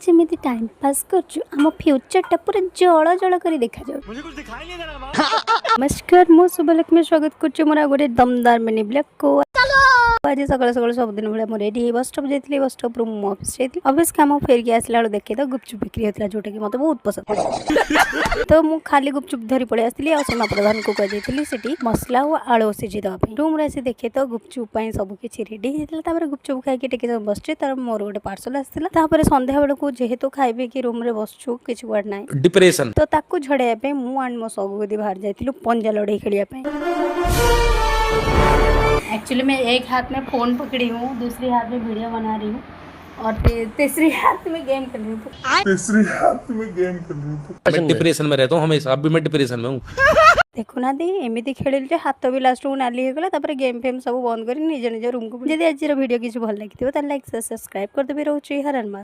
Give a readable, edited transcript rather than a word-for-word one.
जमी time pass कर future टा पूरा जल जल कर देखा जाऊ। मुझे कुछ दिखाई नहीं दे रहा बाबा। नमस्कार मु शुभलक्ष्मी स्वागत कर मोर गोटे दमदार मिनी ब्लॉग को। आज सकाल सकाल सबदिन भाई मुझे रेडी बस स्टॉप जाइए बस स्टॉप मु ऑफिस जाइए ऑफिस काम फेरिक आसला बेलू देखे तो गुपचुप बिक्री होता जोटा कि मतलब बहुत पसंद तो मुझे खाली गुपचुप धरी पड़े आसती और सीमा प्रधान को कही मसला और आलू सीझी देवाई रूम रे आसी देखे तो गुपचुप सब किसी रेडी होता गुपचुप खाई बस मोर गोटे पार्सल आसाला संध्या बेलू जेहेतु खाइबे कि रूम रे बसचु किसी वर्ड ना डिप्रेशन तो ताकू झड़ाइया मु एंड मो सगुदी बाहर जाइलु पंजा लड़े खेलिया। एक्चुअली मैं एक हाथ में फ़ोन पकड़ी हूँ, दूसरी हाथ में वीडियो बना रही हूँ और तीसरी हाथ में गेम खेल रही हूँ। मैं डिप्रेशन में रहता हूँ हमेशा, अब भी मैं डिप्रेशन में हूँ। देखो ना दी एमती खेल हाथ भी लास्ट को नाली होगला गेम फेम सब बंद कर निज निज रूम को। जब आज वीडियो किसी भल लगी तो लाइक सब्सक्राइब करदेवी रोचे हर